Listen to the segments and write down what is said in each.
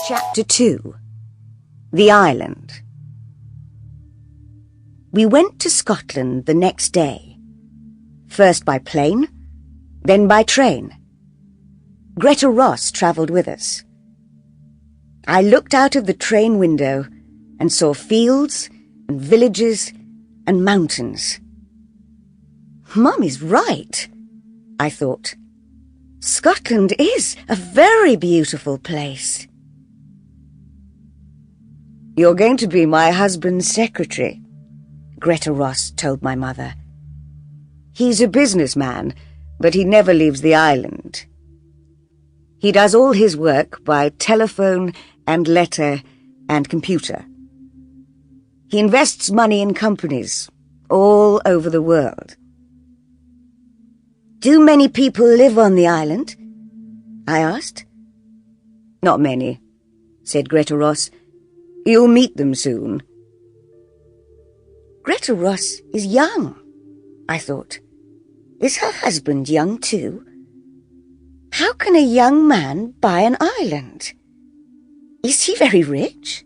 Chapter 2. The Island. We went to Scotland the next day. First by plane, then by train. Greta Ross travelled with us. I looked out of the train window and saw fields and villages and mountains. Mum is right, I thought. Scotland is a very beautiful place. You're going to be my husband's secretary, Greta Ross told my mother. He's a businessman, but he never leaves the island. He does all his work by telephone and letter and computer. He invests money in companies all over the world. Do many people live on the island? I asked. Not many, said Greta Ross. You'll meet them soon. Greta Ross is young, I thought. Is her husband young too? How can a young man buy an island? Is he very rich?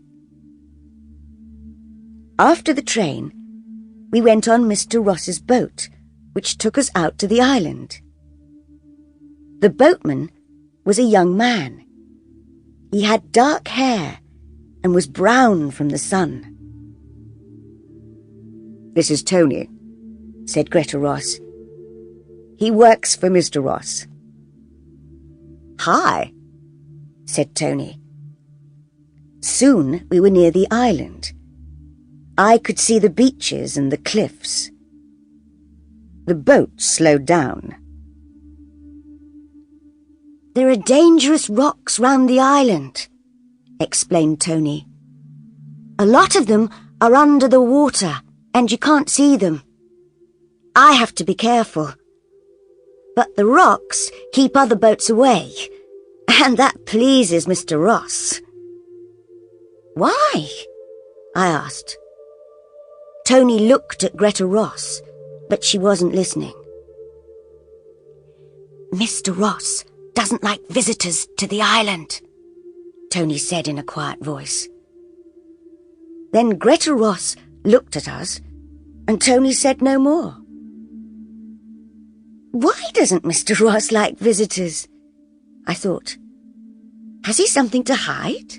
After the train, we went on Mr. Ross's boat, which took us out to the island. The boatman was a young man. He had dark hair and was brown from the sun. This is Tony, said Greta Ross. He works for Mr. Ross. Hi, said Tony. Soon we were near the island. I could see the beaches and the cliffs. The boat slowed down. There are dangerous rocks round the island, explained Tony. A lot of them are under the water and you can't see them. I have to be careful. But the rocks keep other boats away, and that pleases Mr. Ross. Why? I asked. Tony looked at Greta Ross, but she wasn't listening. Mr. Ross doesn't like visitors to the island, Tony said in a quiet voice. Then Greta Ross looked at us, and Tony said no more. Why doesn't Mr. Ross like visitors? I thought. Has he something to hide?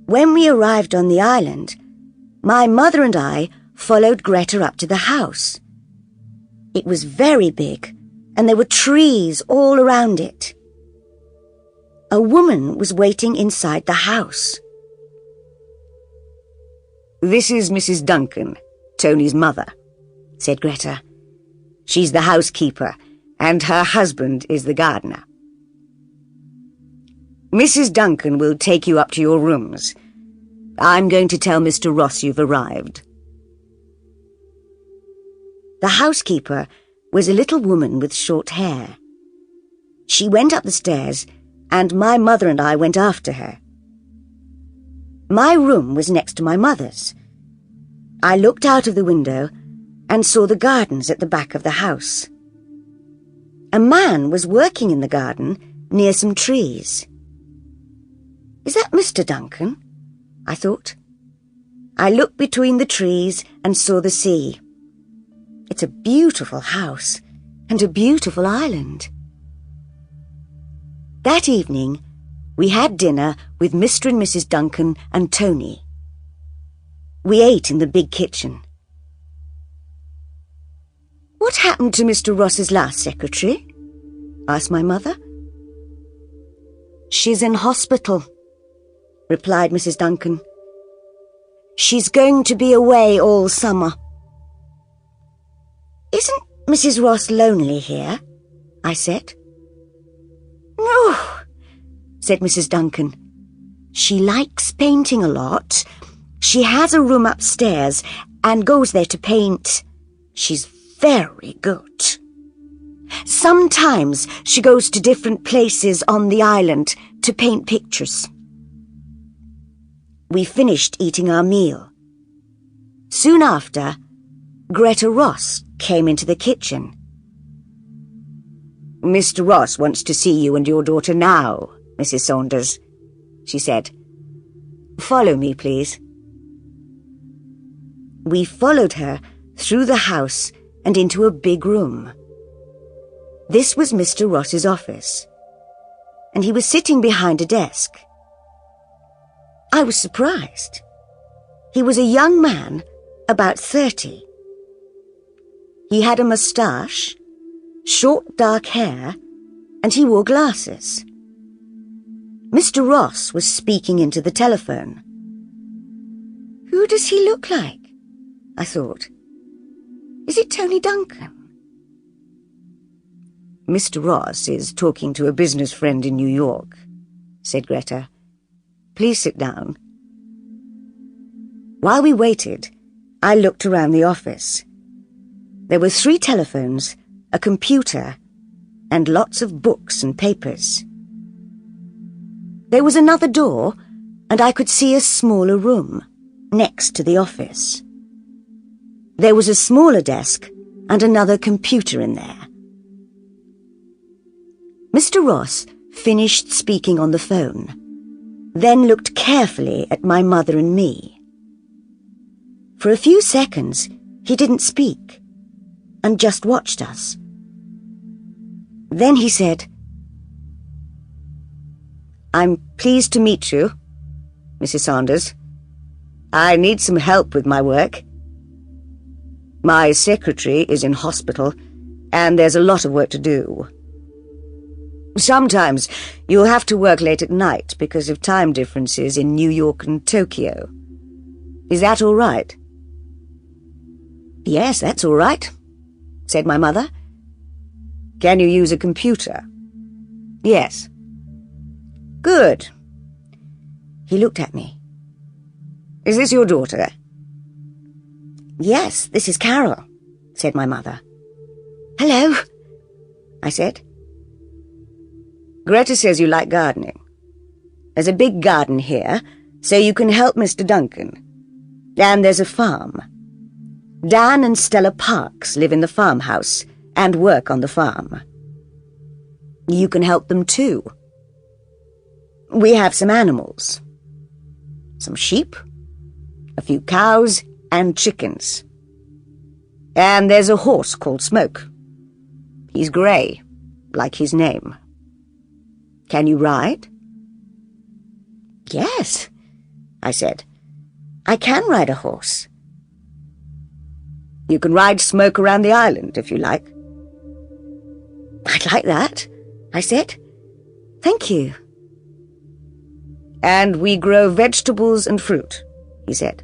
When we arrived on the island, my mother and I followed Greta up to the house. It was very big, and there were trees all around it. A woman was waiting inside the house. This is Mrs. Duncan, Tony's mother, said Greta. She's the housekeeper, and her husband is the gardener. Mrs. Duncan will take you up to your rooms. I'm going to tell Mr. Ross you've arrived. The housekeeper was a little woman with short hair. She went up the stairs, and my mother and I went after her. My room was next to my mother's. I looked out of the window and saw the gardens at the back of the house. A man was working in the garden near some trees. Is that Mr. Duncan? I thought. I looked between the trees and saw the sea. It's a beautiful house and a beautiful island. That evening, we had dinner with Mr. and Mrs. Duncan and Tony. We ate in the big kitchen. What happened to Mr. Ross's last secretary? Asked my mother. She's in hospital, replied Mrs. Duncan. She's going to be away all summer. Isn't Mrs. Ross lonely here? I said. No, said Mrs. Duncan. She likes painting a lot. She has a room upstairs and goes there to paint. She's very good. Sometimes she goes to different places on the island to paint pictures. We finished eating our meal. Soon after, Greta Ross came into the kitchen. Mr. Ross wants to see you and your daughter now, Mrs. Saunders," she said. "Follow me, please." We followed her through the house and into a big room. This was Mr. Ross's office, and he was sitting behind a desk. I was surprised. He was a young man, about 30. He had a moustache, short dark hair, and he wore glasses. Mr. Ross was speaking into the telephone. Who does he look like? I thought. Is it Tony Duncan? "Mr. Ross is talking to a business friend in New York," said Greta. "Please sit down." While we waited, I looked around the office. There were 3 telephones, a computer, and lots of books and papers. There was another door, and I could see a smaller room next to the office. There was a smaller desk and another computer in there. Mr. Ross finished speaking on the phone, then looked carefully at my mother and me. For a few seconds, he didn't speak, and just watched us. Then he said, "I'm pleased to meet you, Mrs. Saunders. I need some help with my work. My secretary is in hospital, and there's a lot of work to do. Sometimes you'll have to work late at night because of time differences in New York and Tokyo. Is that all right?" "Yes, that's all right," said my mother. "Can you use a computer?" "Yes." "Good." He looked at me. "Is this your daughter?" "Yes, this is Carol," said my mother. "Hello," I said. "Greta says you like gardening. There's a big garden here, so you can help Mr. Duncan. And there's a farm. Dan and Stella Parks live in the farmhouse and work on the farm. You can help them too. We have some animals. Some sheep, a few cows, and chickens. And there's a horse called Smoke. He's grey, like his name. Can you ride?" "Yes," I said. "I can ride a horse." "You can ride Smoke around the island, if you like." "I'd like that," I said. "Thank you." "And we grow vegetables and fruit," he said.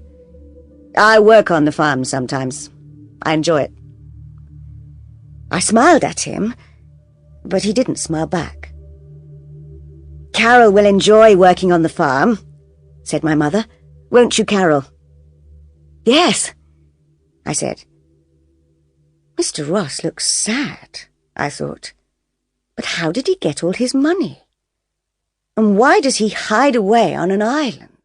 "I work on the farm sometimes. I enjoy it." I smiled at him, but he didn't smile back. "Carol will enjoy working on the farm," said my mother. "Won't you, Carol?" "Yes," I said. Mr. Ross looks sad, I thought. But how did he get all his money? And why does he hide away on an island?